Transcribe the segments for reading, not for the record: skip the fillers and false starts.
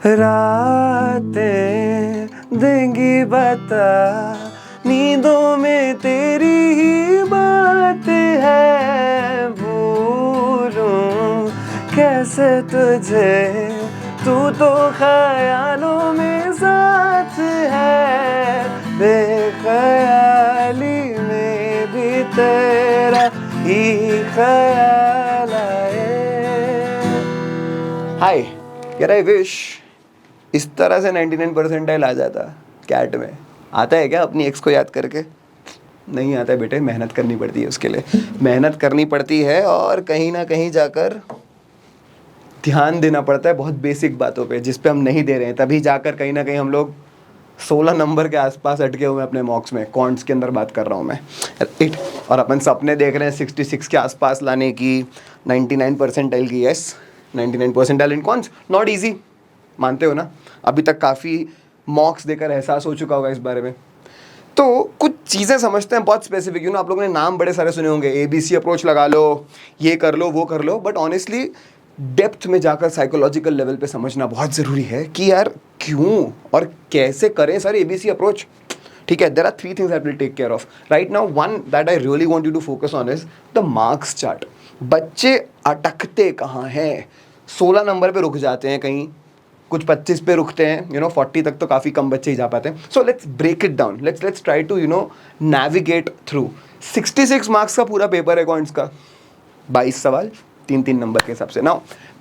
रातें देंगी बता, नींदों में तेरी ही बात है, भूलूं कैसे तुझे, तू तो ख्यालों में साथ है, बेख्याली में भी तेरा ही ख्याल आए। हाय यार, आई विश इस तरह से 99 परसेंटाइल आ जाता कैट में। आता है क्या अपनी एक्स को याद करके? नहीं आता है बेटे, मेहनत करनी पड़ती है उसके लिए, मेहनत करनी पड़ती है और कहीं ना कहीं जाकर ध्यान देना पड़ता है बहुत बेसिक बातों पे जिस पे हम नहीं दे रहे हैं, तभी जाकर कहीं ना कहीं हम लोग 16 नंबर के आसपास अटके हुए हैं अपने मॉक्स में। कॉन्ट्स के अंदर बात कर रहा हूँ मैं, राइट। और अपन सपने देख रहे हैं 66 के आसपास लाने की, 99 परसेंटाइल की। Yes, 99 percentile in counts not easy, मानते हो ना? अभी तक काफ़ी मॉक्स देकर एहसास हो चुका होगा इस बारे में। तो कुछ चीज़ें समझते हैं बहुत स्पेसिफिक, यू नो, आप लोगों ने नाम बड़े सारे सुने होंगे, ABC अप्रोच लगा लो, ये कर लो, वो कर लो, बट ऑनेस्टली डेप्थ में जाकर साइकोलॉजिकल लेवल पे समझना बहुत ज़रूरी है कि यार क्यों और कैसे करें सर ABC अप्रोच। ठीक है, there are 3 things I will take care of right now. One that I really want you to focus on is the marks chart. बच्चे अटकते कहाँ हैं? 16 नंबर पे रुक जाते हैं कहीं, कुछ 25 पे रुकते हैं, यू नो 40 तक तो काफ़ी कम बच्चे ही जा पाते हैं। So let's break it down, let's try to you know navigate through. 66 marks का पूरा पेपर है कॉइंट्स का, 22 सवाल 3-3 नंबर के हिसाब से। नाउ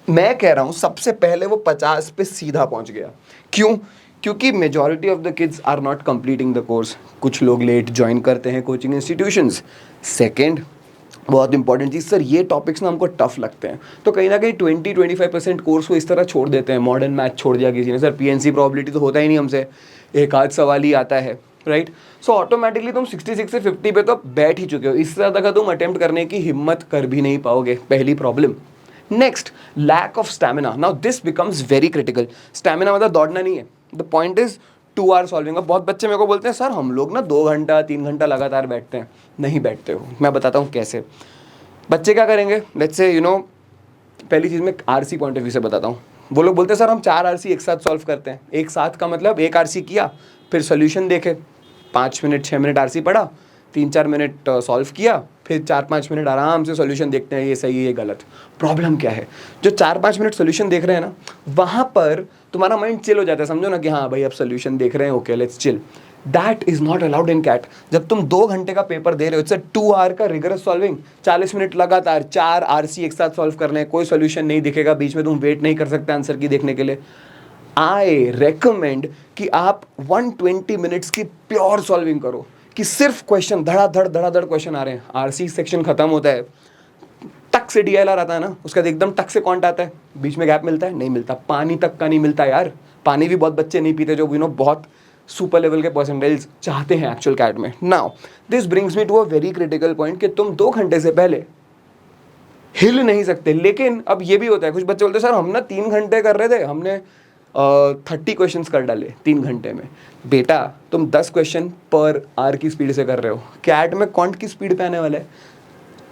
मैं कह रहा हूँ सबसे पहले वो 50 पे सीधा पहुँच गया। क्यों? क्योंकि majority of the kids are not completing the course, कुछ लोग लेट ज्वाइन करते हैं कोचिंग इंस्टीट्यूशंस। सेकेंड, बहुत इंपॉर्टेंट चीज़, सर ये टॉपिक्स ना हमको टफ लगते हैं, तो कहीं ना कहीं 20-25% कोर्स को इस तरह छोड़ देते हैं। मॉडर्न मैथ छोड़ दिया किसी ने, सर PNC प्रोबेबिलिटी तो होता ही नहीं हमसे, एक आध सवाल ही आता है, राइट। सो ऑटोमेटिकली तुम 66 से 50 पे तो बैठ ही चुके हो, इससे ज़्यादा का तुम अटेम्प्ट करने की हिम्मत कर भी नहीं पाओगे, पहली problem. Next, lack of stamina. Now this becomes very critical. Stamina मतलब दौड़ना नहीं है, the point is 2 hour solving. अब बहुत बच्चे मेरे को बोलते हैं सर हम लोग ना 2 घंटा 3 घंटा लगातार बैठते हैं। नहीं बैठते हो, मैं बताता हूँ कैसे। बच्चे क्या करेंगे, लेट्स से यू नो, पहली चीज़ मैं RC पॉइंट ऑफ व्यू से बताता हूँ। वो लोग बोलते हैं सर हम 4 RC एक साथ सॉल्व करते हैं। एक साथ का मतलब एक RC किया, फिर सोल्यूशन देखे, 5 मिनट 6 मिनट RC पढ़ा, 3-4 मिनट सॉल्व किया, फिर 4-5 मिनट आराम से सोल्यूशन देखते हैं, ये सही है ये गलत। प्रॉब्लम क्या है, जो 4-5 मिनट सोल्यूशन देख रहे हैं ना, वहाँ पर तुम्हारा माइंड चिल हो जाता है, समझो ना कि हाँ भाई अब सोल्यूशन देख रहे हैं, okay let's chill. That is not allowed in CAT. जब तुम 2 घंटे का पेपर दे रहे हो, इट्स अ 2 आवर का रिगरस सॉल्विंग, 40 मिनट लगातार 4 RC एक साथ सॉल्व करने, कोई सोल्यूशन नहीं दिखेगा, बीच में तुम वेट नहीं कर सकते आंसर की देखने के लिए। आई रेकमेंड कि आप 120 मिनट्स की प्योर सॉल्विंग करो, कि सिर्फ क्वेश्चन धड़ाधड़ क्वेश्चन आ रहे हैं। RC सेक्शन खत्म होता है, टक से DLR आता है ना, उसका एकदम टक से कॉन्ट आता है, बीच में गैप मिलता है, नहीं मिलता। पानी तक का नहीं मिलता यार, पानी भी बहुत बच्चे नहीं पीते जो यू नो बहुत सुपर लेवल के परसेंटाइल्स चाहते हैं एक्चुअल कैट में। Now this brings me to a very critical point कि तुम 2 घंटे से पहले हिल नहीं सकते। लेकिन अब ये भी होता है, कुछ बच्चे बोलते हैं सर हम ना 3 घंटे कर रहे थे, हमने 30 क्वेश्चन कर डाले 3 घंटे में। बेटा तुम 10 क्वेश्चन पर आवर की स्पीड से कर रहे हो, कैट में कॉन्ट की स्पीड पे आने वाला है।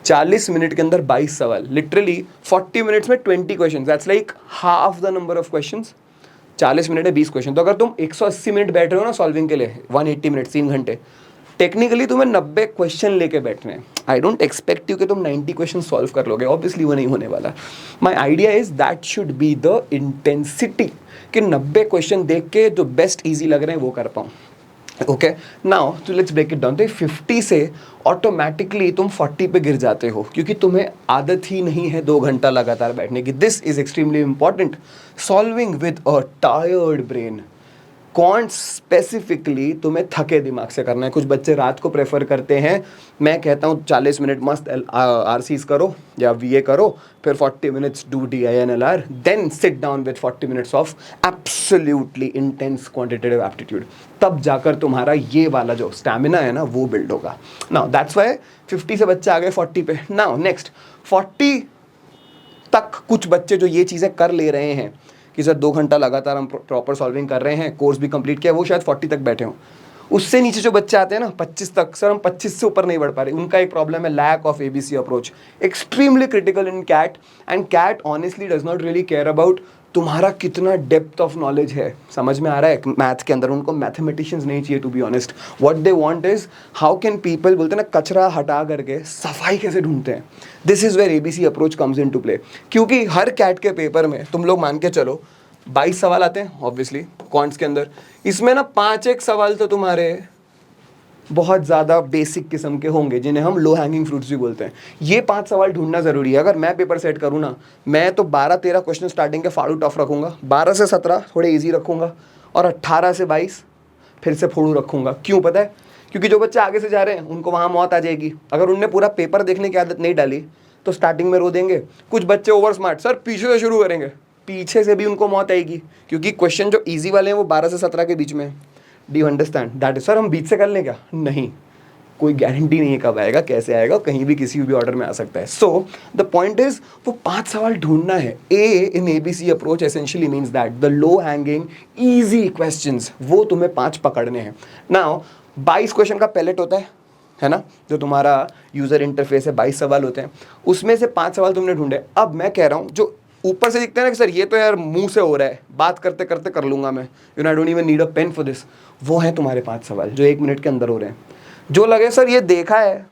40 मिनट के अंदर 22 सवाल, लिटरली 40 मिनट्स में 20 question, that's like half the number of question. 40 minute है 20 क्वेश्चन, तो अगर तुम 180 मिनट बैठ रहे हो ना सॉल्विंग के लिए, 180 मिनट 3 घंटे, टेक्निकली तुम्हें 90 क्वेश्चन लेके बैठने हैं। आई डोंट एक्सपेक्ट यू कि तुम 90 क्वेश्चन सॉल्व कर लोगे, ऑब्वियसली वो नहीं होने वाला। My idea is that should be the intensity, कि 90 क्वेश्चन देख के जो बेस्ट ईजी लग रहे हैं वो कर पाऊँ। ओके, नाउ तो लेट्स ब्रेक इट डाउन। तो 50 से ऑटोमेटिकली तुम 40 पे गिर जाते हो, क्योंकि तुम्हें आदत ही नहीं है 2 घंटा लगातार बैठने की। This is extremely important, solving with a tired brain. Can't specifically तुम्हें थके दिमाग से करना है। कुछ बच्चे रात को प्रेफर करते हैं, मैं कहता हूँ 40 मिनट मस्त RCs करो या VA करो, फिर 40 minutes do DINLR, then sit down with 40 minutes of absolutely intense quantitative aptitude. तब जाकर तुम्हारा ये वाला जो स्टैमिना है ना वो बिल्ड होगा। नाउ दैट्स व्हाई 50 से बच्चे आ गए 40 पे। नाउ नेक्स्ट 40 तक कुछ बच्चे जो ये चीज़ें कर ले रहे हैं कि सर 2 घंटा लगातार हम प्रॉपर सॉल्विंग कर रहे हैं, कोर्स भी कंप्लीट किया, वो शायद 40 तक बैठे हों। उससे नीचे जो बच्चे आते हैं ना 25 तक, सर हम 25 से ऊपर नहीं बढ़ पा रहे, उनका एक प्रॉब्लम है lack of ABC approach, extremely critical in CAT. And CAT honestly does not really care about तुम्हारा कितना डेप्थ ऑफ नॉलेज है, समझ में आ रहा है मैथ्स के अंदर। उनको मैथमेटिशियंस नहीं चाहिए to be honest, what they want is how can people, बोलते हैं ना कचरा हटा करके सफाई कैसे ढूंढते हैं। This is where ABC approach comes in to play. क्योंकि हर कैट के पेपर में तुम लोग मान के चलो 22 सवाल आते हैं ऑब्वियसली क्वांट्स के अंदर, इसमें ना 5 एक सवाल तो तुम्हारे बहुत ज़्यादा बेसिक किस्म के होंगे जिन्हें हम लो हैंगिंग फ्रूट्स भी बोलते हैं। ये 5 सवाल ढूंढना ज़रूरी है। अगर मैं पेपर सेट करूँ ना, मैं तो 12-13 क्वेश्चन स्टार्टिंग के फाड़ू टफ रखूँगा, 12 से 17 थोड़े इजी रखूँगा, और 18 से 22 फिर से फोड़ू रखूँगा। क्यों पता है? क्योंकि जो बच्चे आगे से जा रहे हैं उनको वहाँ मौत आ जाएगी। अगर उनने पूरा पेपर देखने की आदत नहीं डाली तो स्टार्टिंग में रो देंगे। कुछ बच्चे ओवर स्मार्ट, सर पीछे से शुरू करेंगे, पीछे से भी उनको मौत आएगी, क्योंकि क्वेश्चन जो ईजी वाले हैं वो 12 से 17 के बीच में है। Do you understand that? Sir हम बीच से कर लें क्या? नहीं, कोई गारंटी नहीं है कब आएगा, कैसे आएगा, कहीं भी किसी भी ऑर्डर में आ सकता है। सो द पॉइंट इज वो 5 सवाल ढूंढना है। A in ABC approach essentially means that the low hanging easy questions वो तुम्हें 5 पकड़ने हैं। नाउ 22 क्वेश्चन का पैलेट होता है ना, जो तुम्हारा यूजर इंटरफेस है, 22 सवाल होते हैं, उसमें से 5 सवाल तुमने ढूंढे। अब मैं कह रहा हूँ जो ऊपर से दिखते हैं ना कि सर ये तो यार मुंह से हो रहा है, बात करते करते कर लूंगा मैं, you know I don't even need a pen for this, वो है तुम्हारे 5 सवाल जो 1 मिनट के अंदर हो रहे हैं। जो लगे सर ये देखा है,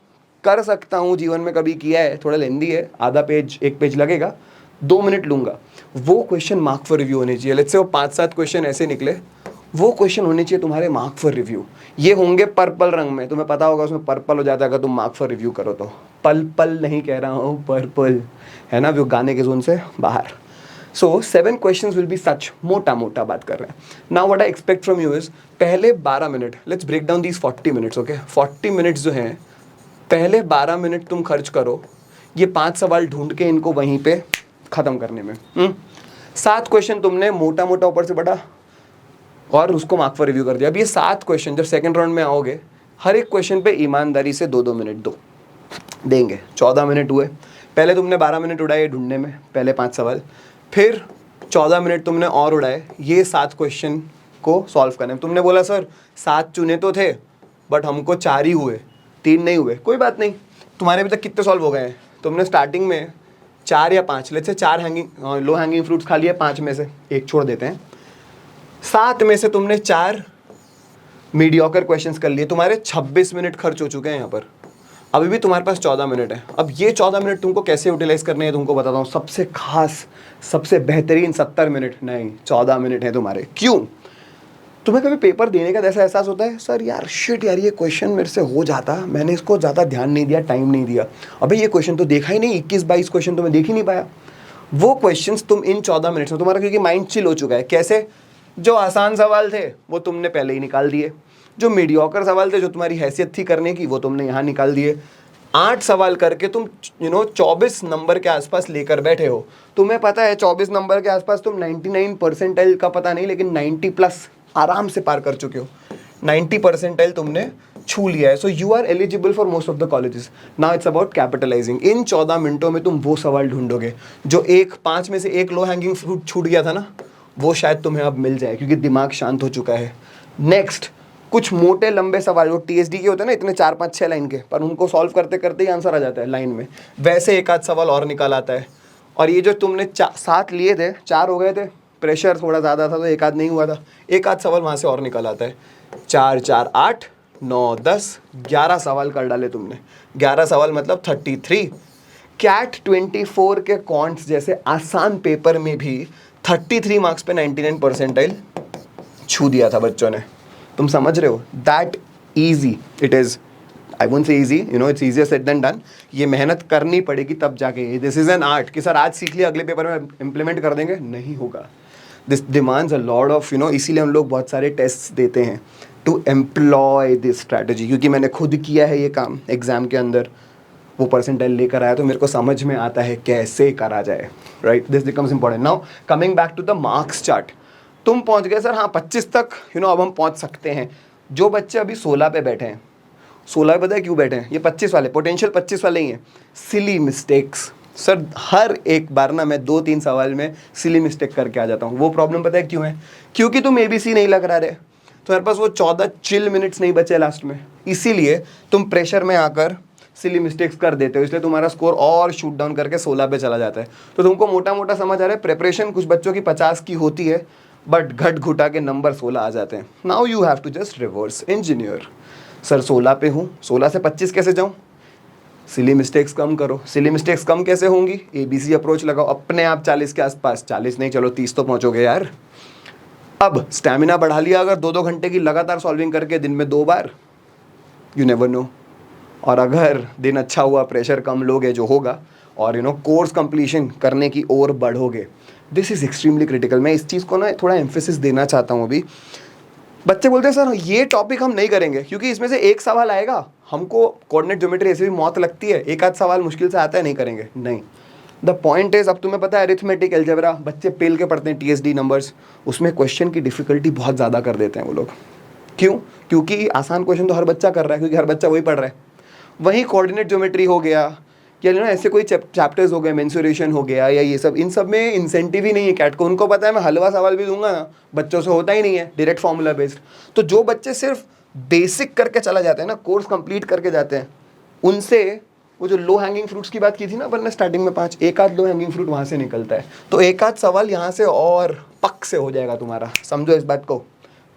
कर सकता हूँ, जीवन में कभी किया है, थोड़ा लेंदी है, आधा पेज 1 पेज लगेगा, 2 मिनट लूंगा, वो क्वेश्चन मार्क फॉर रिव्यू होने चाहिए। लेट्स से वो 5-7 क्वेश्चन ऐसे निकले, वो क्वेश्चन होने चाहिए तुम्हारे मार्क फॉर रिव्यू। ये होंगे पर्पल रंग में, तुम्हें पता होगा उसमें पर्पल हो जाता है अगर तुम मार्क फॉर रिव्यू करो तो। पल पल नहीं कह रहा हूँ, पर्पल है ना, वो गाने के जोन से बाहर। So 7 questions will be such, मोटा मोटा बात कर रहे हैं। Now what I expect from you is पहले 12 minute, let's break down these 40 minutes, okay? 40 minutes जो हैं, पहले 12 मिनट तुम खर्च करो ये 5 सवाल ढूंढ के इनको वहीं पे ख़त्म करने में। 7 क्वेश्चन तुमने मोटा मोटा ऊपर से बड़ा और उसको मार्क फॉर रिव्यू कर दिया। अब ये 7 क्वेश्चन जब सेकंड राउंड में आओगे, हर एक क्वेश्चन पे ईमानदारी से 2-2 मिनट दो देंगे। 14 मिनट हुए, पहले तुमने 12 मिनट उड़ाए ढूंढने में पहले 5 सवाल, फिर 14 मिनट तुमने और उड़ाए ये 7 क्वेश्चन को सॉल्व करने में। तुमने बोला सर 7 चुने तो थे बट हमको 4 ही हुए, 3 नहीं हुए, कोई बात नहीं, तुम्हारे अभी तक कितने सॉल्व हो गए हैं? तुमने स्टार्टिंग में 4 या 5, let's say 4 hanging low hanging fruits खा लिए, 5 में से 1 छोड़ देते हैं, 7 में से तुमने 4 मीडियोकर क्वेश्चंस कर लिए, तुम्हारे 26 मिनट खर्च हो चुके हैं यहाँ पर। अभी भी तुम्हारे पास 14 मिनट है। अब ये 14 मिनट तुमको कैसे यूटिलाइज करने हैं तुमको बताता हूँ। सबसे खास, सबसे बेहतरीन 70 मिनट नहीं 14 मिनट है तुम्हारे। क्यों? तुम्हें कभी पेपर देने का ऐसा एहसास होता है सर यार शिट यार ये क्वेश्चन मेरे से हो जाता, मैंने इसको ज़्यादा ध्यान नहीं दिया, टाइम नहीं दिया, अबे ये क्वेश्चन तो देखा ही नहीं, 21-22 क्वेश्चन तो मैं देख ही नहीं पाया। वो क्वेश्चंस तुम इन 14 मिनट्स में, तुम्हारा क्योंकि माइंड चिल हो चुका है, कैसे? जो आसान सवाल थे वो तुमने पहले ही निकाल दिए, जो मीडियोकर सवाल थे जो तुम्हारी हैसियत थी करने की वो तुमने यहाँ निकाल दिए। 8 सवाल करके तुम 24 नंबर के आसपास लेकर बैठे हो। तुम्हें पता है 24 नंबर के आसपास तुम 99 परसेंटाइल का पता नहीं लेकिन 90 प्लस आराम से पार कर चुके हो। 90 परसेंटाइल तुमने छू लिया है। So you are eligible for most of the colleges. Now it's about capitalising. इन 14 मिनटों में तुम वो सवाल ढूंढोगे जो 5 में से 1 लो हैंगिंग फ्रूट छूट गया था ना, वो शायद तुम्हें अब मिल जाए क्योंकि दिमाग शांत हो चुका है। नेक्स्ट, कुछ मोटे लंबे सवाल जो टीएसडी के होते हैं ना, इतने 4-5-6 लाइन के, पर उनको सॉल्व करते करते ही आंसर आ जाता है लाइन में, वैसे 1 आध सवाल और निकाल आता है। और ये जो तुमने 7 लिए थे, 4 हो गए थे, प्रेशर थोड़ा ज़्यादा था तो 1 आध नहीं हुआ था, 1 आध सवाल वहाँ से और निकाल आता है। 4-4 8 9 10 11 सवाल कर डाले तुमने। 11 सवाल मतलब 33। कैट 24 के कॉन्ट्स जैसे आसान पेपर में भी 33 मार्क्स पे 99 परसेंटाइल छू दिया था बच्चों ने। तुम समझ रहे हो? That easy it is. I won't say easy, you know it's easier said than done. ये मेहनत करनी पड़ेगी तब जाके। दिस इज़ एन आर्ट कि सर आज सीख लिया अगले पेपर में इम्प्लीमेंट कर देंगे, नहीं होगा। This demands a lot of इसीलिए हम लोग बहुत सारे टेस्ट देते हैं टू एम्प्लॉय दिस स्ट्रैटेजी, क्योंकि मैंने खुद किया है ये काम एग्जाम के अंदर। वो परसेंटाइल लेकर आया तो मेरे को समझ में आता है कैसे करा जाए, right? This becomes important. Now coming back to the marks chart. तुम पहुंच गए सर हाँ 25 तक, अब हम पहुंच सकते हैं। जो बच्चे अभी 16 पे बैठे हैं, 16 पे पता है क्यों बैठे हैं? ये 25 वाले, पोटेंशियल 25 वाले ही हैं। Silly mistakes. सर हर एक बार ना मैं 2-3 सवाल में सिली मिस्टेक करके आ जाता हूँ। वो प्रॉब्लम पता है क्यों है? क्योंकि तुम ABC नहीं लग रहा रहे, तुम्हारे पास वो 14 चिल मिनट्स नहीं बचे लास्ट में, इसीलिए तुम प्रेशर में आकर सिली मिस्टेक्स कर देते हो, इसलिए तुम्हारा स्कोर और शूट डाउन करके 16 पे चला जाता है। तो तुमको मोटा मोटा समझ आ रहा है, प्रिपरेशन कुछ बच्चों की 50 की होती है, बट घट घुटा के नंबर 16 आ जाते हैं। Now you have to just reverse engineer. Sir 16 पे हूँ, 16 से 25 कैसे जाऊँ? सिली मिस्टेक्स कम करो। सिली मिस्टेक्स कम कैसे होंगी? ABC अप्रोच लगाओ, अपने आप 40 के आसपास, 40 नहीं चलो 30 तो पहुंचोगे यार। अब स्टैमिना बढ़ा लिया अगर 2-2 घंटे की लगातार सॉल्विंग करके दिन में 2 बार, यू नेवर नो। और अगर दिन अच्छा हुआ, प्रेशर कम लोगे जो होगा, और कोर्स कंप्लीशन करने की ओर बढ़ोगे, दिस इज़ एक्सट्रीमली क्रिटिकल। मैं इस चीज़ को ना थोड़ा एम्फेसिस देना चाहता हूँ अभी। बच्चे बोलते हैं सर ये टॉपिक हम नहीं करेंगे क्योंकि इसमें से एक सवाल आएगा, हमको कोऑर्डिनेट ज्योमेट्री ऐसे भी मौत लगती है, एक आध सवाल मुश्किल से आता है, नहीं करेंगे। नहीं, द पॉइंट इज, अब तुम्हें पता है अरिथमेटिक अलजेब्रा बच्चे पेल के पढ़ते हैं, TSD नंबर्स, उसमें क्वेश्चन की डिफिकल्टी बहुत ज़्यादा कर देते हैं वो लोग। क्यों? क्योंकि आसान क्वेश्चन तो हर बच्चा कर रहा है, क्योंकि हर बच्चा वही पढ़ रहा है। वहीं कोऑर्डिनेट ज्योमेट्री हो गया या ऐसे कोई चैप्टर्स हो गए, मेंसुरेशन हो गया या ये सब, इन सब में इंसेंटिव ही नहीं है कैट को। उनको पता है मैं हलवा सवाल भी दूंगा ना, बच्चों से होता ही नहीं है, डायरेक्ट फॉर्मूला बेस्ड। तो जो बच्चे सिर्फ बेसिक करके चला जाते हैं ना, कोर्स कंप्लीट करके जाते हैं, उनसे वो जो लो हैंगिंग फ्रूट्स की बात की थी ना अपन ने स्टार्टिंग में 5, एक आध लो हैंगिंग फ्रूट वहाँ से निकलता है। तो एक आध सवाल यहाँ से और पक से हो जाएगा तुम्हारा, समझो इस बात को,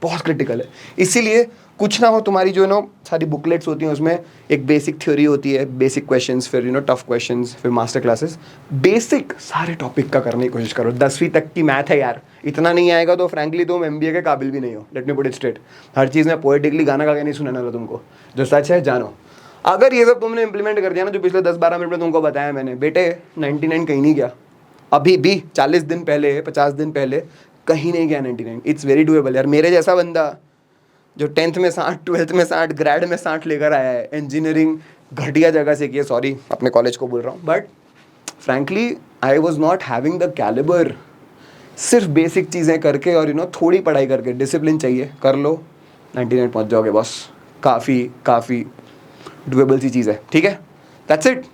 बहुत क्रिटिकल है। इसीलिए कुछ ना हो तुम्हारी जो सारी बुकलेट्स होती हैं उसमें एक बेसिक थ्योरी होती है, बेसिक क्वेश्चंस, फिर टफ क्वेश्चंस, फिर मास्टर क्लासेस। बेसिक सारे टॉपिक का करने की कोशिश करो। 10वीं तक की मैथ है यार, इतना नहीं आएगा तो फ्रैंकली तुम MBA के काबिल भी नहीं हो। Let me put it straight. हर चीज़ में पोएटिकली गाना गा के नहीं सुनाना था तुमको, जो सच है जानो। अगर ये सब तुमने इंप्लीमेंट कर दिया ना, जो पिछले 10-12 मिनट में तुमको बताया मैंने, बेटे 99 कहीं नहीं गया। अभी भी 40 दिन पहले, 50 दिन पहले कहीं नहीं गया 99। इट्स वेरी डूएबल यार। मेरे जैसा बंदा जो 10th में 60, 12th में 60, ग्रेड में 60 लेकर आया है, इंजीनियरिंग घटिया जगह से किया, सॉरी अपने कॉलेज को बोल रहा हूँ, but frankly I was not having the calibre. सिर्फ बेसिक चीज़ें करके और थोड़ी पढ़ाई करके, डिसिप्लिन चाहिए, कर लो 99 पहुँच जाओगे बॉस। काफ़ी डूएबल सी चीज़ है, ठीक है, दैट्स इट।